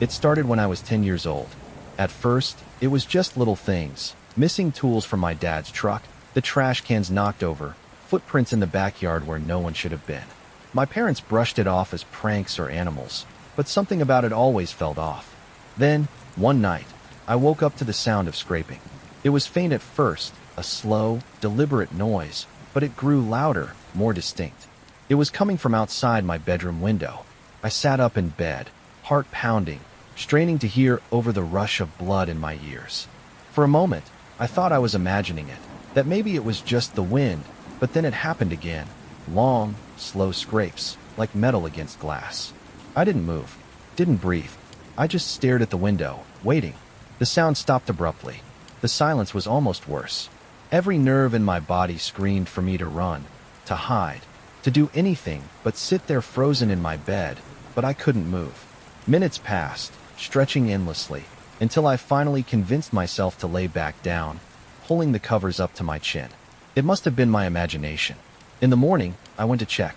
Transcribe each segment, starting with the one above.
It started when I was 10 years old. At first, it was just little things. Missing tools from my dad's truck, the trash cans knocked over, footprints in the backyard where no one should have been. My parents brushed it off as pranks or animals, but something about it always felt off. Then, one night, I woke up to the sound of scraping. It was faint at first, a slow, deliberate noise, but it grew louder, more distinct. It was coming from outside my bedroom window. I sat up in bed, heart pounding, straining to hear over the rush of blood in my ears. For a moment, I thought I was imagining it, that maybe it was just the wind, but then it happened again. Long, slow scrapes, like metal against glass. I didn't move, didn't breathe. I just stared at the window, waiting. The sound stopped abruptly. The silence was almost worse. Every nerve in my body screamed for me to run, to hide, to do anything but sit there frozen in my bed, but I couldn't move. Minutes passed, stretching endlessly, until I finally convinced myself to lay back down, pulling the covers up to my chin. It must have been my imagination. In the morning, I went to check.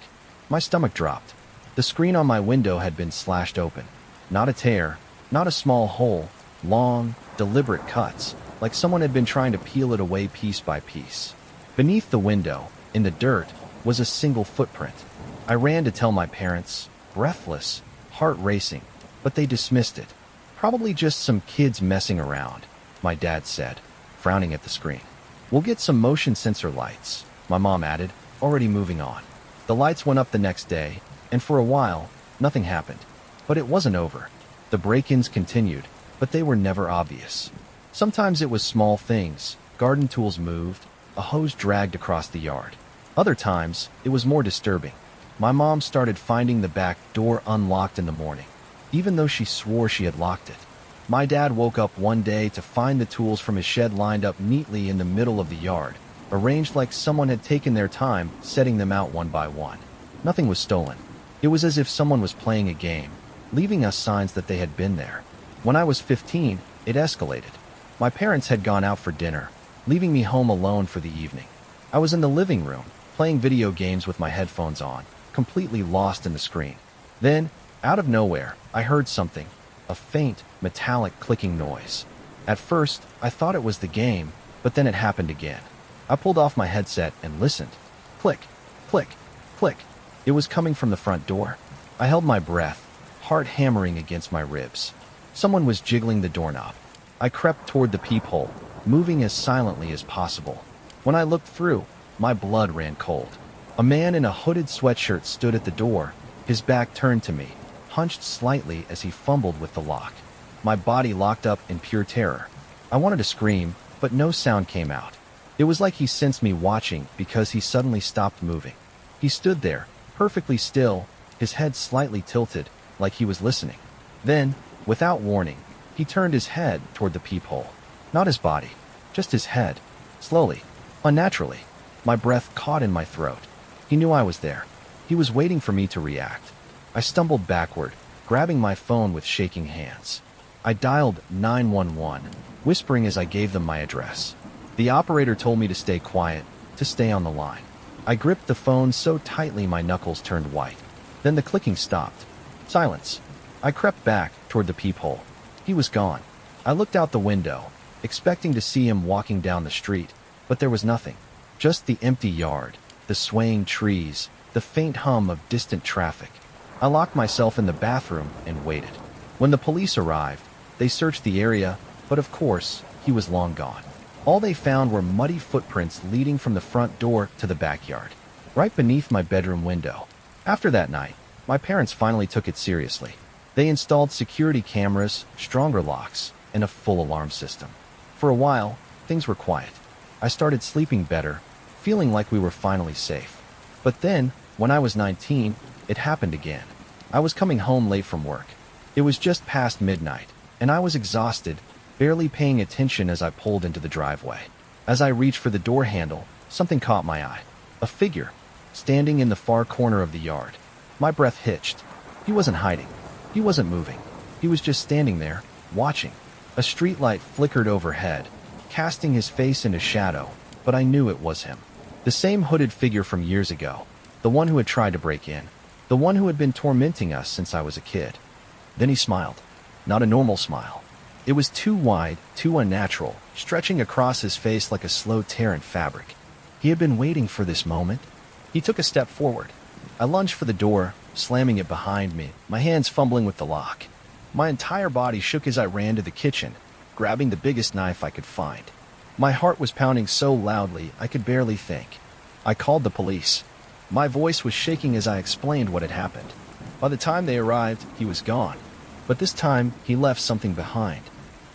My stomach dropped. The screen on my window had been slashed open. Not a tear, not a small hole, long, deliberate cuts, like someone had been trying to peel it away piece by piece. Beneath the window, in the dirt, was a single footprint. I ran to tell my parents, breathless, heart racing, but they dismissed it. Probably just some kids messing around, my dad said, frowning at the screen. We'll get some motion sensor lights, my mom added, already moving on. The lights went up the next day, and for a while, nothing happened. But it wasn't over. The break-ins continued, but they were never obvious. Sometimes it was small things. Garden tools moved, a hose dragged across the yard. Other times, it was more disturbing. My mom started finding the back door unlocked in the morning, even though she swore she had locked it. My dad woke up one day to find the tools from his shed lined up neatly in the middle of the yard, arranged like someone had taken their time setting them out one by one. Nothing was stolen. It was as if someone was playing a game, leaving us signs that they had been there. When I was 15, it escalated. My parents had gone out for dinner, leaving me home alone for the evening. I was in the living room, playing video games with my headphones on, completely lost in the screen. Then, out of nowhere, I heard something, a faint, metallic clicking noise. At first, I thought it was the game, but then it happened again. I pulled off my headset and listened. Click, click, click. It was coming from the front door. I held my breath, heart hammering against my ribs. Someone was jiggling the doorknob. I crept toward the peephole, moving as silently as possible. When I looked through, my blood ran cold. A man in a hooded sweatshirt stood at the door, his back turned to me, hunched slightly as he fumbled with the lock. My body locked up in pure terror. I wanted to scream, but no sound came out. It was like he sensed me watching because he suddenly stopped moving. He stood there, perfectly still, his head slightly tilted, like he was listening. Then, without warning, he turned his head toward the peephole. Not his body, just his head. Slowly, unnaturally, my breath caught in my throat. He knew I was there. He was waiting for me to react. I stumbled backward, grabbing my phone with shaking hands. I dialed 911, whispering as I gave them my address. The operator told me to stay quiet, to stay on the line. I gripped the phone so tightly my knuckles turned white. Then the clicking stopped. Silence. I crept back toward the peephole. He was gone. I looked out the window, expecting to see him walking down the street, but there was nothing. Just the empty yard, the swaying trees, the faint hum of distant traffic. I locked myself in the bathroom and waited. When the police arrived, they searched the area, but of course, he was long gone. All they found were muddy footprints leading from the front door to the backyard, right beneath my bedroom window. After that night, my parents finally took it seriously. They installed security cameras, stronger locks, and a full alarm system. For a while, things were quiet. I started sleeping better, feeling like we were finally safe. But then, when I was 19, it happened again. I was coming home late from work. It was just past midnight, and I was exhausted, barely paying attention as I pulled into the driveway. As I reached for the door handle, something caught my eye. A figure, standing in the far corner of the yard. My breath hitched. He wasn't hiding. He wasn't moving. He was just standing there, watching. A streetlight flickered overhead, casting his face into shadow, but I knew it was him. The same hooded figure from years ago. The one who had tried to break in. The one who had been tormenting us since I was a kid. Then he smiled. not a normal smile. It was too wide, too unnatural, stretching across his face like a slow tear in fabric. He had been waiting for this moment. He took a step forward. I lunged for the door, slamming it behind me, my hands fumbling with the lock. My entire body shook as I ran to the kitchen, grabbing the biggest knife I could find. My heart was pounding so loudly I could barely think. I called the police. My voice was shaking as I explained what had happened. By the time they arrived, he was gone. But this time, he left something behind.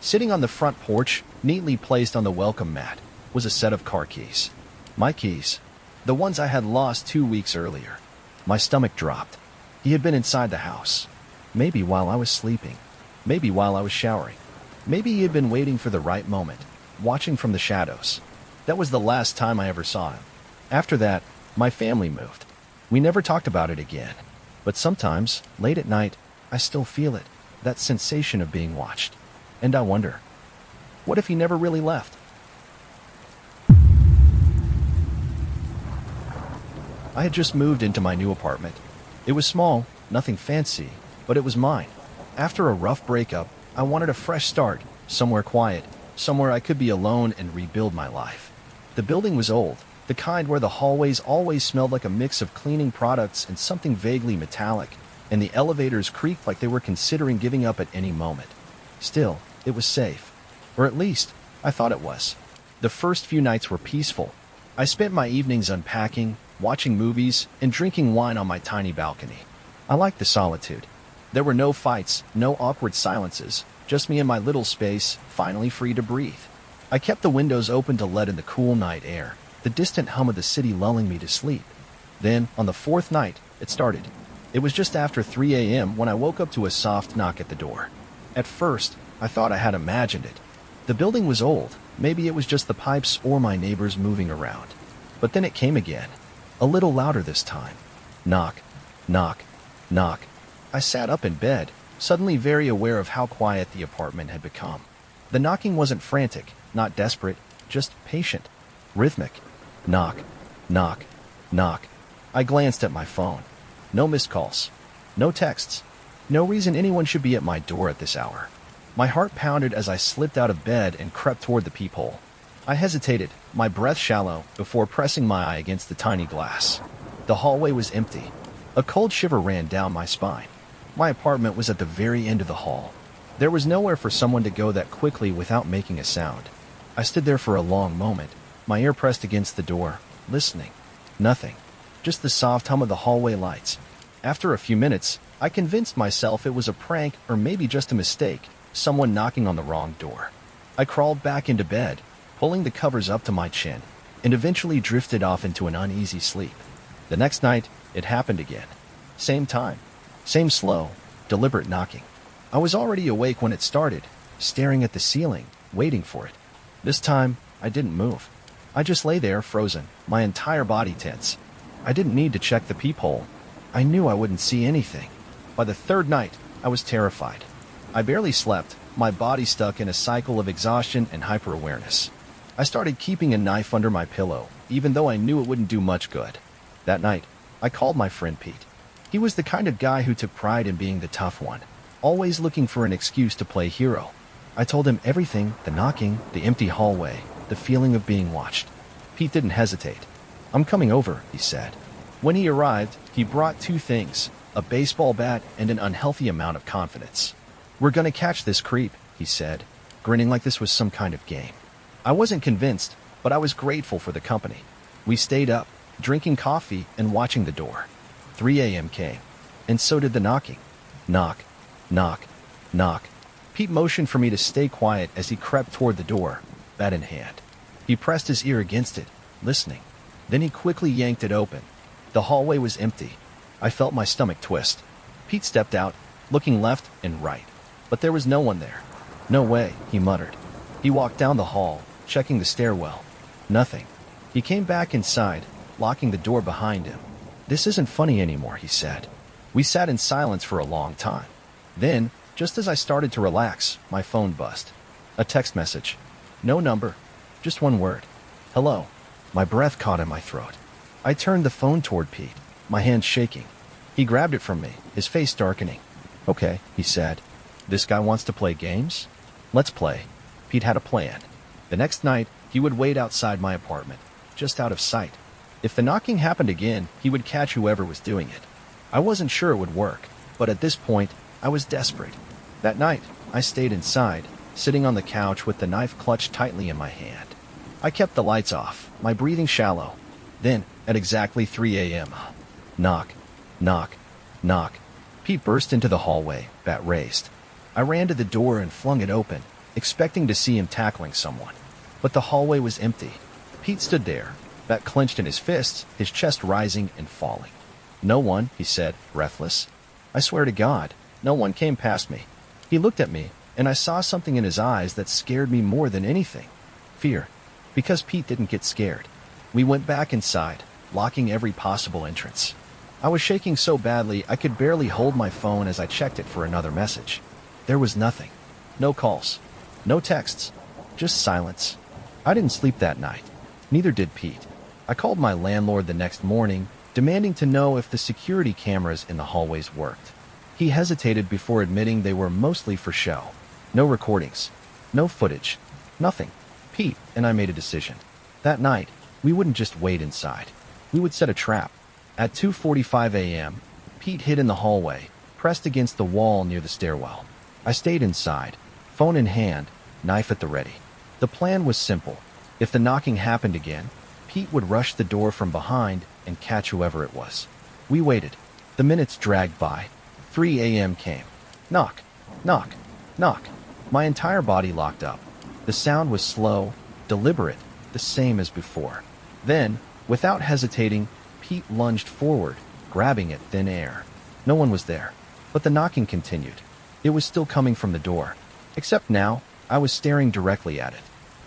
Sitting on the front porch, neatly placed on the welcome mat, was a set of car keys. My keys. The ones I had lost 2 weeks earlier. My stomach dropped. He had been inside the house. Maybe while I was sleeping. Maybe while I was showering. Maybe he had been waiting for the right moment, watching from the shadows. That was the last time I ever saw him. After that, my family moved. We never talked about it again. But sometimes, late at night, I still feel it, that sensation of being watched. And I wonder, what if he never really left? I had just moved into my new apartment. It was small, nothing fancy, but it was mine. After a rough breakup, I wanted a fresh start, somewhere quiet, somewhere I could be alone and rebuild my life. The building was old, the kind where the hallways always smelled like a mix of cleaning products and something vaguely metallic, and the elevators creaked like they were considering giving up at any moment. Still, it was safe. Or at least, I thought it was. The first few nights were peaceful. I spent my evenings unpacking, watching movies, and drinking wine on my tiny balcony. I liked the solitude. There were no fights, no awkward silences, just me in my little space, finally free to breathe. I kept the windows open to let in the cool night air, the distant hum of the city lulling me to sleep. Then, on the fourth night, it started. It was just after 3 a.m. when I woke up to a soft knock at the door. At first, I thought I had imagined it. The building was old. Maybe it was just the pipes or my neighbors moving around. But then it came again. A little louder this time. Knock, knock, knock. I sat up in bed, suddenly very aware of how quiet the apartment had become. The knocking wasn't frantic, not desperate, just patient, rhythmic. Knock, knock, knock. I glanced at my phone. No missed calls. No texts. No reason anyone should be at my door at this hour. My heart pounded as I slipped out of bed and crept toward the peephole. I hesitated, my breath shallow, before pressing my eye against the tiny glass. The hallway was empty. A cold shiver ran down my spine. My apartment was at the very end of the hall. There was nowhere for someone to go that quickly without making a sound. I stood there for a long moment, my ear pressed against the door, listening. Nothing. Just the soft hum of the hallway lights. After a few minutes, I convinced myself it was a prank or maybe just a mistake, someone knocking on the wrong door. I crawled back into bed, pulling the covers up to my chin, and eventually drifted off into an uneasy sleep. The next night, it happened again. Same time. Same slow, deliberate knocking. I was already awake when it started, staring at the ceiling, waiting for it. This time, I didn't move. I just lay there, frozen, my entire body tense. I didn't need to check the peephole. I knew I wouldn't see anything. By the third night, I was terrified. I barely slept, my body stuck in a cycle of exhaustion and hyper-awareness. I started keeping a knife under my pillow, even though I knew it wouldn't do much good. That night, I called my friend Pete. He was the kind of guy who took pride in being the tough one, always looking for an excuse to play hero. I told him everything, the knocking, the empty hallway, the feeling of being watched. Pete didn't hesitate. "I'm coming over," he said. When he arrived, he brought 2 things, a baseball bat and an unhealthy amount of confidence. "We're gonna catch this creep," he said, grinning like this was some kind of game. I wasn't convinced, but I was grateful for the company. We stayed up, drinking coffee and watching the door. 3 a.m. came, and so did the knocking. Knock, knock, knock. Pete motioned for me to stay quiet as he crept toward the door, bat in hand. He pressed his ear against it, listening. Then he quickly yanked it open. The hallway was empty. I felt my stomach twist. Pete stepped out, looking left and right. But there was no one there. "No way," he muttered. He walked down the hall, checking the stairwell. Nothing. He came back inside, locking the door behind him. "This isn't funny anymore," he said. We sat in silence for a long time. Then, just as I started to relax, my phone buzzed. A text message. No number. Just one word. "Hello." My breath caught in my throat. I turned the phone toward Pete, my hands shaking. He grabbed it from me, his face darkening. "Okay," he said. This guy wants to play games? Let's play. Pete had a plan. The next night, he would wait outside my apartment, just out of sight. If the knocking happened again, he would catch whoever was doing it. I wasn't sure it would work, but at this point, I was desperate. That night, I stayed inside, sitting on the couch with the knife clutched tightly in my hand. I kept the lights off, my breathing shallow. Then, at exactly 3 a.m., knock, knock, knock. Pete burst into the hallway, bat raised. I ran to the door and flung it open, expecting to see him tackling someone. But the hallway was empty. Pete stood there, bat clenched in his fists, his chest rising and falling. "No one," he said, breathless. I swear to God, no one came past me. He looked at me, and I saw something in his eyes that scared me more than anything. Fear. Because Pete didn't get scared. We went back inside, locking every possible entrance. I was shaking so badly I could barely hold my phone as I checked it for another message. There was nothing. No calls. No texts. Just silence. I didn't sleep that night. Neither did Pete. I called my landlord the next morning, demanding to know if the security cameras in the hallways worked. He hesitated before admitting they were mostly for show. No recordings. No footage. Nothing. Pete and I made a decision. That night, we wouldn't just wait inside. We would set a trap. At 2:45 a.m., Pete hid in the hallway, pressed against the wall near the stairwell. I stayed inside, phone in hand, knife at the ready. The plan was simple. If the knocking happened again, Pete would rush the door from behind and catch whoever it was. We waited. The minutes dragged by. 3 a.m. came. Knock, knock, knock. My entire body locked up. The sound was slow, deliberate, the same as before. Then, without hesitating, Pete lunged forward, grabbing at thin air. No one was there, but the knocking continued. It was still coming from the door, except now I was staring directly at it.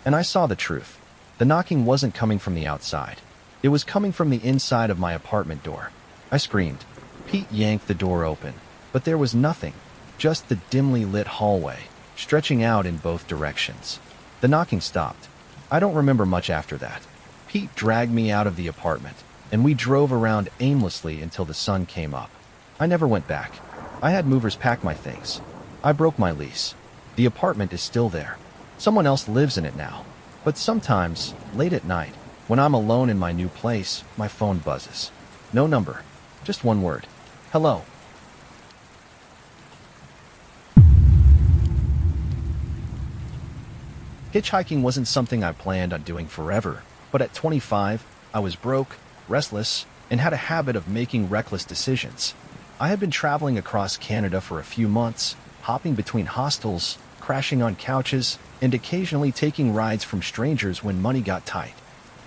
And I saw the truth. The knocking wasn't coming from the outside. It was coming from the inside of my apartment door. I screamed. Pete yanked the door open, but there was nothing, just the dimly lit hallway, stretching out in both directions. The knocking stopped. I don't remember much after that. Pete dragged me out of the apartment, and we drove around aimlessly until the sun came up. I never went back. I had movers pack my things. I broke my lease. The apartment is still there. Someone else lives in it now. But sometimes, late at night, when I'm alone in my new place, my phone buzzes. No number. Just one word. Hello. Hitchhiking wasn't something I planned on doing forever, but at 25, I was broke, restless, and had a habit of making reckless decisions. I had been traveling across Canada for a few months, hopping between hostels, crashing on couches, and occasionally taking rides from strangers when money got tight.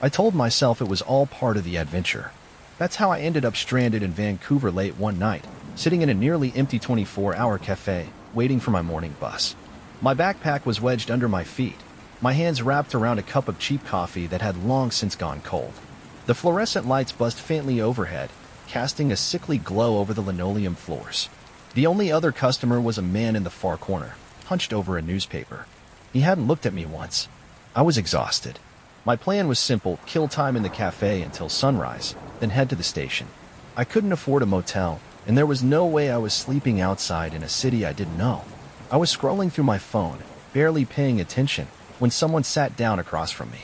I told myself it was all part of the adventure. That's how I ended up stranded in Vancouver late one night, sitting in a nearly empty 24-hour cafe, waiting for my morning bus. My backpack was wedged under my feet, my hands wrapped around a cup of cheap coffee that had long since gone cold. The fluorescent lights buzzed faintly overhead, casting a sickly glow over the linoleum floors. The only other customer was a man in the far corner, hunched over a newspaper. He hadn't looked at me once. I was exhausted. My plan was simple: kill time in the cafe until sunrise, then head to the station. I couldn't afford a motel, and there was no way I was sleeping outside in a city I didn't know. I was scrolling through my phone, barely paying attention, when someone sat down across from me.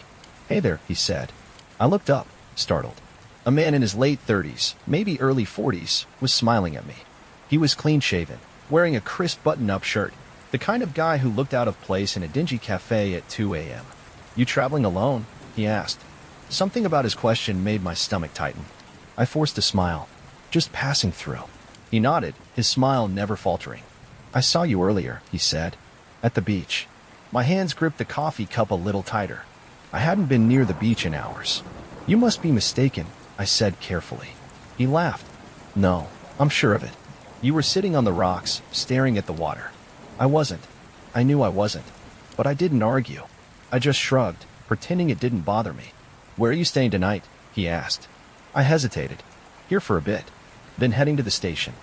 "Hey there," he said. I looked up, startled. A man in his late 30s, maybe early 40s, was smiling at me. He was clean-shaven, wearing a crisp button-up shirt, the kind of guy who looked out of place in a dingy cafe at 2 a.m. "You traveling alone?" he asked. Something about his question made my stomach tighten. I forced a smile. "Just passing through." He nodded, his smile never faltering. "I saw you earlier," he said, "at the beach." My hands gripped the coffee cup a little tighter. I hadn't been near the beach in hours. "You must be mistaken," I said carefully. He laughed. "No, I'm sure of it. You were sitting on the rocks, staring at the water." I wasn't. I knew I wasn't. But I didn't argue. I just shrugged, pretending it didn't bother me. "Where are you staying tonight?" he asked. I hesitated. "Here for a bit." Then heading to the station.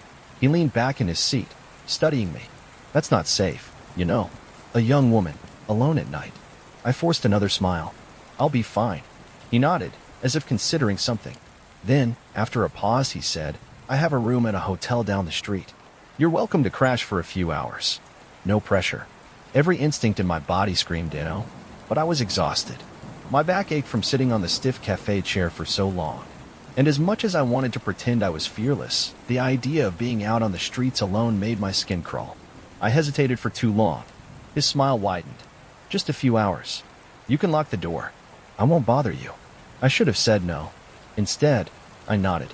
He leaned back in his seat, studying me. "That's not safe, you know. A young woman, alone at night." I forced another smile. "I'll be fine." He nodded, as if considering something. Then, after a pause, he said, "I have a room at a hotel down the street. You're welcome to crash for a few hours." No pressure. Every instinct in my body screamed, but I was exhausted. My back ached from sitting on the stiff cafe chair for so long. And as much as I wanted to pretend I was fearless, the idea of being out on the streets alone made my skin crawl. I hesitated for too long. His smile widened. Just a few hours. You can lock the door. I won't bother you. I should have said no. Instead, I nodded.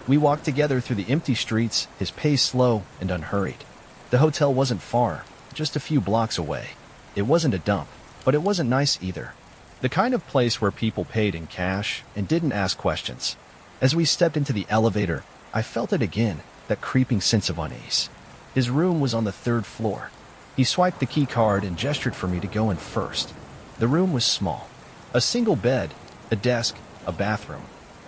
We walked together through the empty streets, his pace slow and unhurried. The hotel wasn't far, just a few blocks away. It wasn't a dump, but it wasn't nice either. The kind of place where people paid in cash and didn't ask questions. As we stepped into the elevator, I felt it again, that creeping sense of unease. His room was on the 3rd floor. He swiped the key card and gestured for me to go in first. The room was small. A single bed, a desk, a bathroom.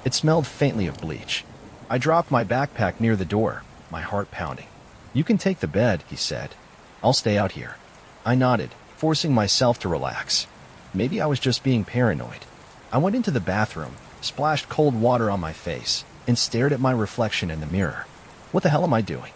It smelled faintly of bleach. I dropped my backpack near the door, my heart pounding. You can take the bed, he said. I'll stay out here. I nodded, forcing myself to relax. Maybe I was just being paranoid. I went into the bathroom, splashed cold water on my face, and stared at my reflection in the mirror. What the hell am I doing?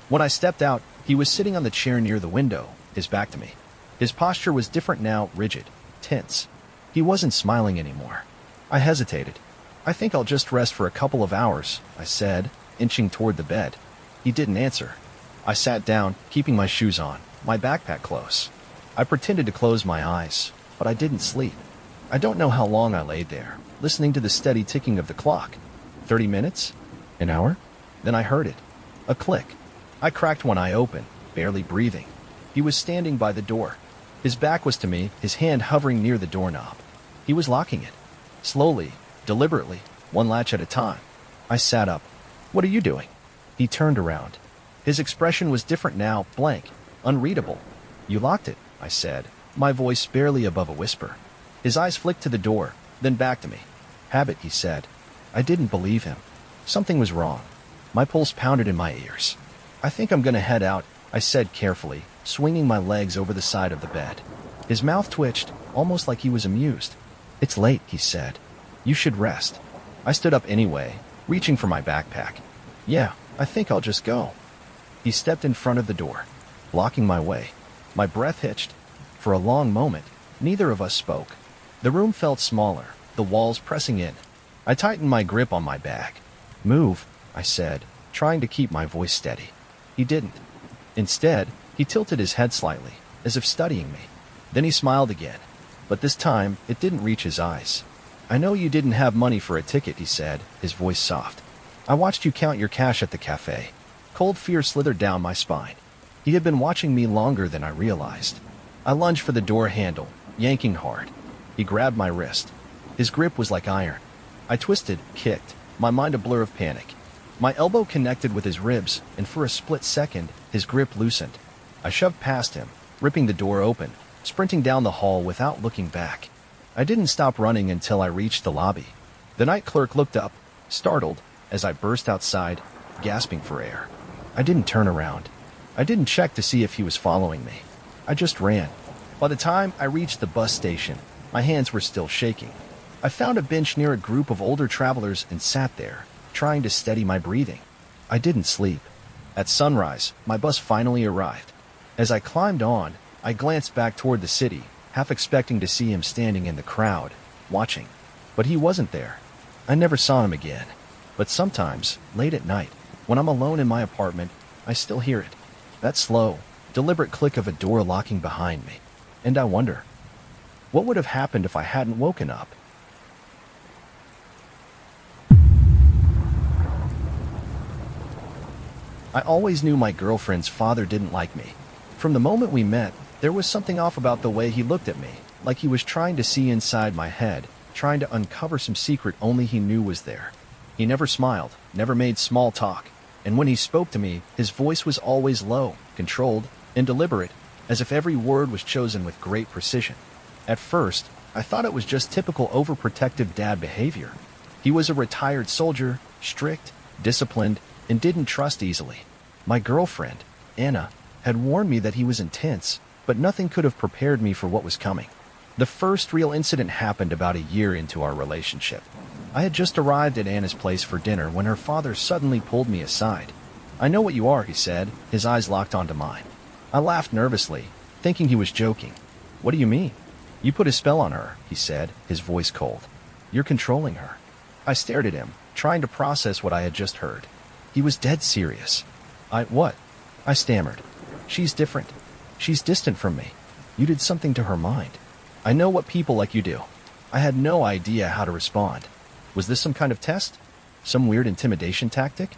When I stepped out, he was sitting on the chair near the window, his back to me. His posture was different now, rigid, tense. He wasn't smiling anymore. I hesitated. I think I'll just rest for a couple of hours, I said, inching toward the bed. He didn't answer. I sat down, keeping my shoes on, my backpack close. I pretended to close my eyes, but I didn't sleep. I don't know how long I laid there, listening to the steady ticking of the clock. 30 minutes? An hour? Then I heard it. A click. I cracked one eye open, barely breathing. He was standing by the door. His back was to me, his hand hovering near the doorknob. He was locking it. Slowly, deliberately, one latch at a time. I sat up. What are you doing? He turned around. His expression was different now, blank, unreadable. You locked it, I said, my voice barely above a whisper. His eyes flicked to the door, then back to me. Habit, he said. I didn't believe him. Something was wrong. My pulse pounded in my ears. I think I'm gonna head out, I said carefully, swinging my legs over the side of the bed. His mouth twitched, almost like he was amused. It's late, he said. You should rest. I stood up anyway, reaching for my backpack. Yeah, I think I'll just go. He stepped in front of the door, blocking my way. My breath hitched. For a long moment, neither of us spoke. The room felt smaller, the walls pressing in. I tightened my grip on my bag. Move, I said, trying to keep my voice steady. He didn't. Instead, he tilted his head slightly, as if studying me. Then he smiled again, but this time it didn't reach his eyes. I know you didn't have money for a ticket, he said, his voice soft. I watched you count your cash at the cafe. Cold fear slithered down my spine. He had been watching me longer than I realized. I lunged for the door handle, yanking hard. He grabbed my wrist. His grip was like iron. I twisted, kicked, my mind a blur of panic. My elbow connected with his ribs, and for a split second, his grip loosened. I shoved past him, ripping the door open, sprinting down the hall without looking back. I didn't stop running until I reached the lobby. The night clerk looked up, startled, as I burst outside, gasping for air. I didn't turn around. I didn't check to see if he was following me. I just ran. By the time I reached the bus station, my hands were still shaking. I found a bench near a group of older travelers and sat there, trying to steady my breathing. I didn't sleep. At sunrise, my bus finally arrived. As I climbed on, I glanced back toward the city, half expecting to see him standing in the crowd, watching. But he wasn't there. I never saw him again. But sometimes, late at night, when I'm alone in my apartment, I still hear it. That slow, deliberate click of a door locking behind me. And I wonder, what would have happened if I hadn't woken up? I always knew my girlfriend's father didn't like me. From the moment we met, there was something off about the way he looked at me, like he was trying to see inside my head, trying to uncover some secret only he knew was there. He never smiled, never made small talk, and when he spoke to me, his voice was always low, controlled, and deliberate, as if every word was chosen with great precision. At first, I thought it was just typical overprotective dad behavior. He was a retired soldier, strict, disciplined, and didn't trust easily. My girlfriend, Anna, had warned me that he was intense, but nothing could have prepared me for what was coming. The first real incident happened about a year into our relationship. I had just arrived at Anna's place for dinner when her father suddenly pulled me aside. I know what you are, he said, his eyes locked onto mine. I laughed nervously, thinking he was joking. What do you mean? You put a spell on her, he said, his voice cold. You're controlling her. I stared at him, trying to process what I had just heard. He was dead serious. What? I stammered. She's different. She's distant from me. You did something to her mind. I know what people like you do. I had no idea how to respond. Was this some kind of test? Some weird intimidation tactic?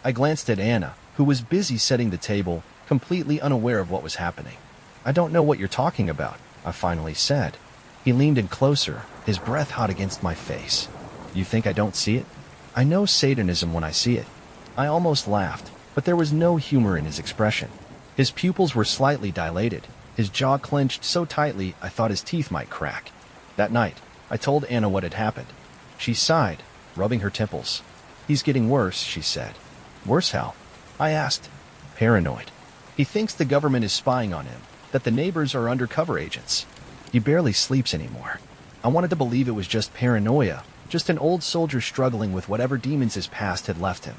I glanced at Anna, who was busy setting the table, completely unaware of what was happening. I don't know what you're talking about, I finally said. He leaned in closer, his breath hot against my face. You think I don't see it? I know Satanism when I see it. I almost laughed, but there was no humor in his expression. His pupils were slightly dilated, his jaw clenched so tightly I thought his teeth might crack. That night, I told Anna what had happened. She sighed, rubbing her temples. He's getting worse, she said. Worse how? I asked. Paranoid. He thinks the government is spying on him, that the neighbors are undercover agents. He barely sleeps anymore. I wanted to believe it was just paranoia, just an old soldier struggling with whatever demons his past had left him.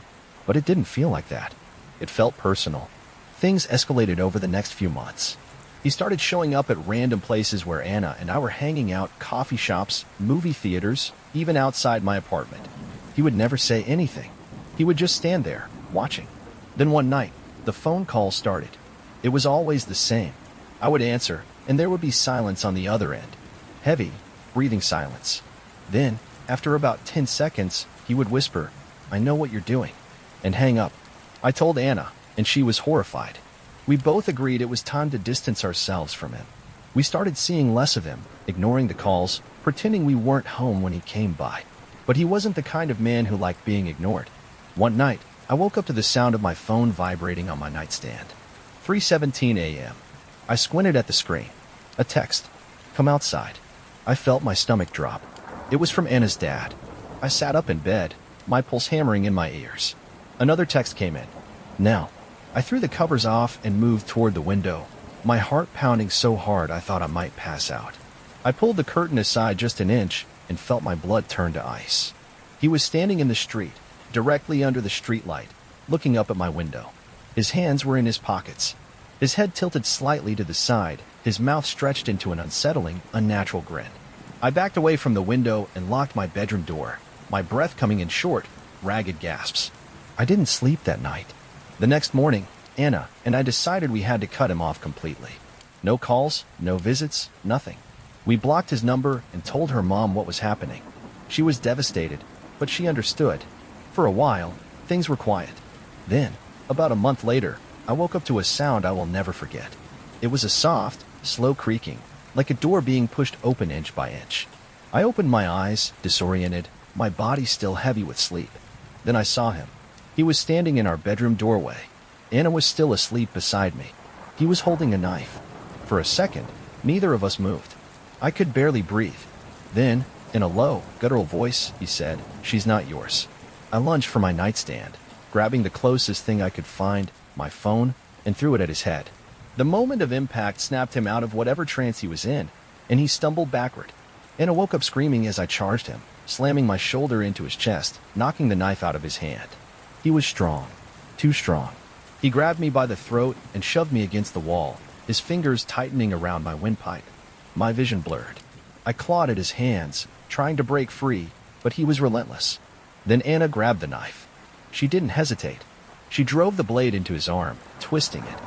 But it didn't feel like that. It felt personal. Things escalated over the next few months. He started showing up at random places where Anna and I were hanging out, coffee shops, movie theaters, even outside my apartment. He would never say anything. He would just stand there, watching. Then one night, the phone call started. It was always the same. I would answer, and there would be silence on the other end. Heavy, breathing silence. Then, after about 10 seconds, he would whisper, I know what you're doing, and hang up. I told Anna, and she was horrified. We both agreed it was time to distance ourselves from him. We started seeing less of him, ignoring the calls, pretending we weren't home when he came by. But he wasn't the kind of man who liked being ignored. One night, I woke up to the sound of my phone vibrating on my nightstand. 3:17 a.m. I squinted at the screen. A text. Come outside. I felt my stomach drop. It was from Anna's dad. I sat up in bed, my pulse hammering in my ears. Another text came in. Now. I threw the covers off and moved toward the window, my heart pounding so hard I thought I might pass out. I pulled the curtain aside just an inch and felt my blood turn to ice. He was standing in the street, directly under the streetlight, looking up at my window. His hands were in his pockets. His head tilted slightly to the side, his mouth stretched into an unsettling, unnatural grin. I backed away from the window and locked my bedroom door, my breath coming in short, ragged gasps. I didn't sleep that night. The next morning, Anna and I decided we had to cut him off completely. No calls, no visits, nothing. We blocked his number and told her mom what was happening. She was devastated, but she understood. For a while, things were quiet. Then, about a month later, I woke up to a sound I will never forget. It was a soft, slow creaking, like a door being pushed open inch by inch. I opened my eyes, disoriented, my body still heavy with sleep. Then I saw him. He was standing in our bedroom doorway. Anna was still asleep beside me. He was holding a knife. For a second, neither of us moved. I could barely breathe. Then, in a low, guttural voice, he said, She's not yours. I lunged for my nightstand, grabbing the closest thing I could find, my phone, and threw it at his head. The moment of impact snapped him out of whatever trance he was in, and he stumbled backward. Anna woke up screaming as I charged him, slamming my shoulder into his chest, knocking the knife out of his hand. He was strong, too strong. He grabbed me by the throat and shoved me against the wall, his fingers tightening around my windpipe. My vision blurred. I clawed at his hands, trying to break free, but he was relentless. Then Anna grabbed the knife. She didn't hesitate. She drove the blade into his arm, twisting it.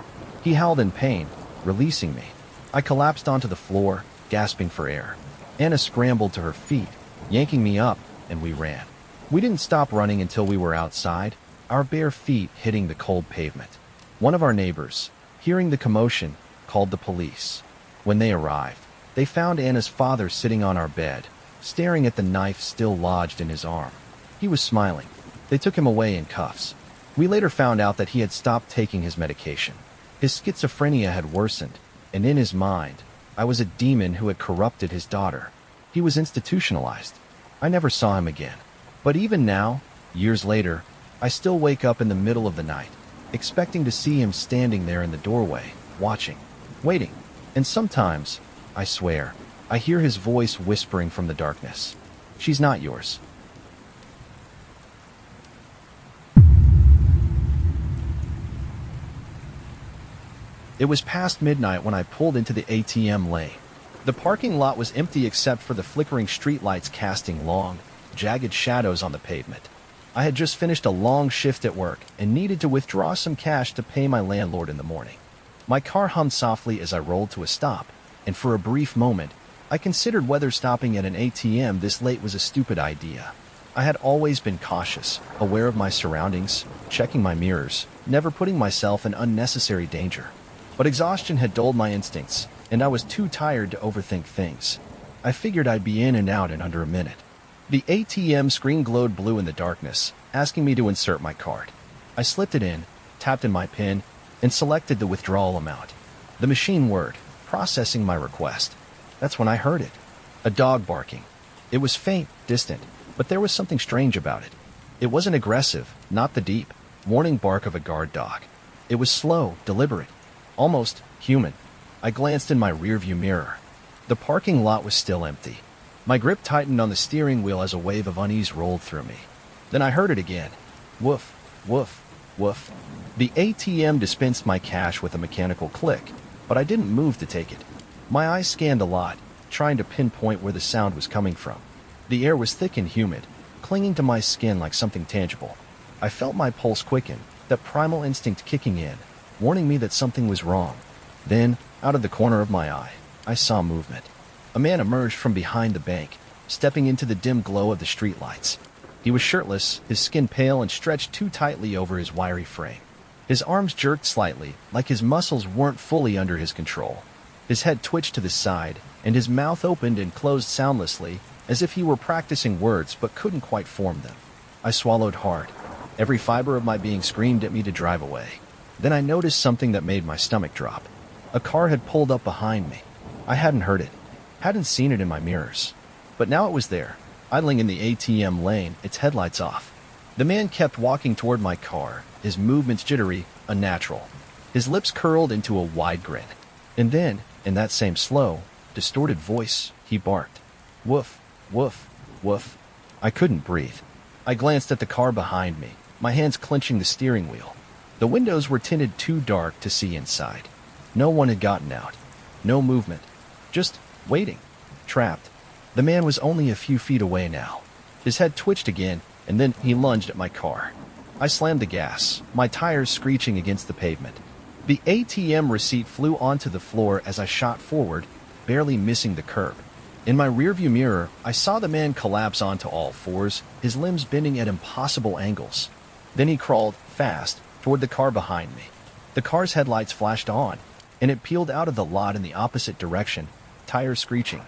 He howled in pain, releasing me. I collapsed onto the floor, gasping for air. Anna scrambled to her feet, yanking me up, and we ran. We didn't stop running until we were outside, our bare feet hitting the cold pavement. One of our neighbors, hearing the commotion, called the police. When they arrived, they found Anna's father sitting on our bed, staring at the knife still lodged in his arm. He was smiling. They took him away in cuffs. We later found out that he had stopped taking his medication. His schizophrenia had worsened, and in his mind, I was a demon who had corrupted his daughter. He was institutionalized. I never saw him again. But even now, years later, I still wake up in the middle of the night, expecting to see him standing there in the doorway, watching, waiting. And sometimes, I swear, I hear his voice whispering from the darkness. She's not yours. It was past midnight when I pulled into the ATM lane. The parking lot was empty except for the flickering streetlights casting long, jagged shadows on the pavement. I had just finished a long shift at work and needed to withdraw some cash to pay my landlord in the morning. My car hummed softly as I rolled to a stop, and for a brief moment, I considered whether stopping at an ATM this late was a stupid idea. I had always been cautious, aware of my surroundings, checking my mirrors, never putting myself in unnecessary danger. But exhaustion had dulled my instincts, and I was too tired to overthink things. I figured I'd be in and out in under a minute. The ATM screen glowed blue in the darkness, asking me to insert my card. I slipped it in, tapped in my PIN, and selected the withdrawal amount. The machine whirred, processing my request. That's when I heard it. A dog barking. It was faint, distant, but there was something strange about it. It wasn't aggressive, not the deep, warning bark of a guard dog. It was slow, deliberate, almost human. I glanced in my rearview mirror. The parking lot was still empty. My grip tightened on the steering wheel as a wave of unease rolled through me. Then I heard it again. Woof, woof, woof. The ATM dispensed my cash with a mechanical click, but I didn't move to take it. My eyes scanned the lot, trying to pinpoint where the sound was coming from. The air was thick and humid, clinging to my skin like something tangible. I felt my pulse quicken, that primal instinct kicking in, warning me that something was wrong. Then, out of the corner of my eye, I saw movement. A man emerged from behind the bank, stepping into the dim glow of the streetlights. He was shirtless, his skin pale and stretched too tightly over his wiry frame. His arms jerked slightly, like his muscles weren't fully under his control. His head twitched to the side, and his mouth opened and closed soundlessly, as if he were practicing words but couldn't quite form them. I swallowed hard. Every fiber of my being screamed at me to drive away. Then I noticed something that made my stomach drop. A car had pulled up behind me. I hadn't heard it, hadn't seen it in my mirrors. But now it was there, idling in the ATM lane, its headlights off. The man kept walking toward my car, his movements jittery, unnatural. His lips curled into a wide grin. And then, in that same slow, distorted voice, he barked. Woof, woof, woof. I couldn't breathe. I glanced at the car behind me, my hands clenching the steering wheel. The windows were tinted too dark to see inside. No one had gotten out. No movement. Just waiting. Trapped. The man was only a few feet away now. His head twitched again, and then he lunged at my car. I slammed the gas, my tires screeching against the pavement. The ATM receipt flew onto the floor as I shot forward, barely missing the curb. In my rearview mirror, I saw the man collapse onto all fours, his limbs bending at impossible angles. Then he crawled, fast, toward the car behind me. The car's headlights flashed on, and it peeled out of the lot in the opposite direction, tires screeching.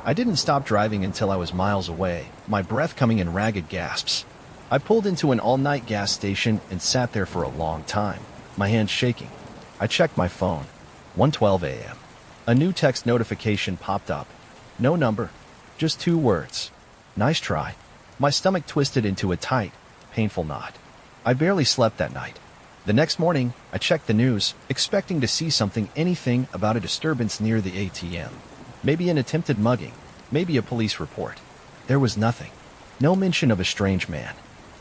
I didn't stop driving until I was miles away, my breath coming in ragged gasps. I pulled into an all-night gas station and sat there for a long time, my hands shaking. I checked my phone. 1:12 a.m. A new text notification popped up. No number, just 2 words. Nice try. My stomach twisted into a tight, painful knot. I barely slept that night. The next morning, I checked the news, expecting to see anything about a disturbance near the ATM. Maybe an attempted mugging, maybe a police report. There was nothing. No mention of a strange man.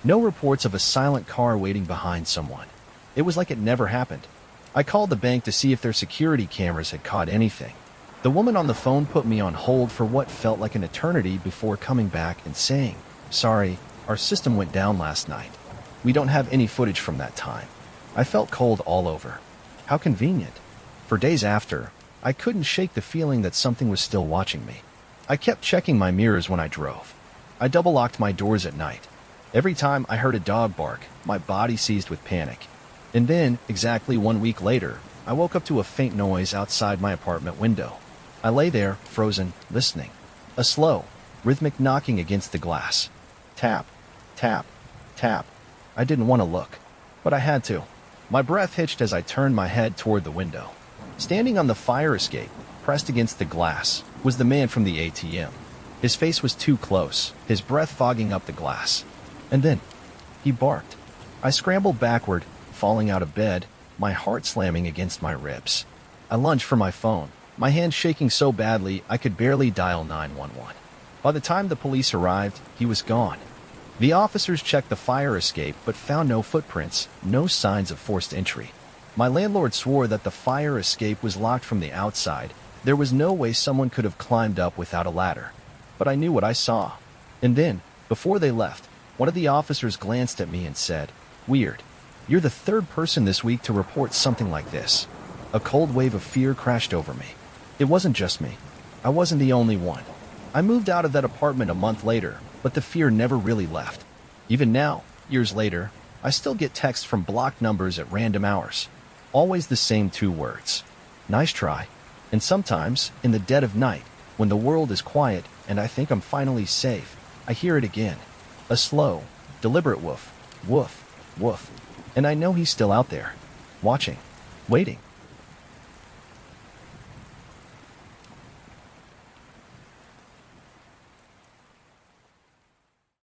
No reports of a silent car waiting behind someone. It was like it never happened. I called the bank to see if their security cameras had caught anything. The woman on the phone put me on hold for what felt like an eternity before coming back and saying, "Sorry, our system went down last night. We don't have any footage from that time." I felt cold all over. How convenient. For days after, I couldn't shake the feeling that something was still watching me. I kept checking my mirrors when I drove. I double-locked my doors at night. Every time I heard a dog bark, my body seized with panic. And then, exactly 1 week later, I woke up to a faint noise outside my apartment window. I lay there, frozen, listening. A slow, rhythmic knocking against the glass. Tap, tap, tap. I didn't want to look, but I had to. My breath hitched as I turned my head toward the window. Standing on the fire escape, pressed against the glass, was the man from the ATM. His face was too close, his breath fogging up the glass. And then, he barked. I scrambled backward, falling out of bed, my heart slamming against my ribs. I lunged for my phone, my hand shaking so badly I could barely dial 911. By the time the police arrived, he was gone. The officers checked the fire escape but found no footprints, no signs of forced entry. My landlord swore that the fire escape was locked from the outside. There was no way someone could have climbed up without a ladder. But I knew what I saw. And then, before they left, one of the officers glanced at me and said, "Weird. You're the third person this week to report something like this." A cold wave of fear crashed over me. It wasn't just me. I wasn't the only one. I moved out of that apartment a month later, but the fear never really left. Even now, years later, I still get texts from blocked numbers at random hours. Always the same two words. "Nice try." And sometimes, in the dead of night, when the world is quiet and I think I'm finally safe, I hear it again. A slow, deliberate woof, woof, woof. And I know he's still out there, watching, waiting.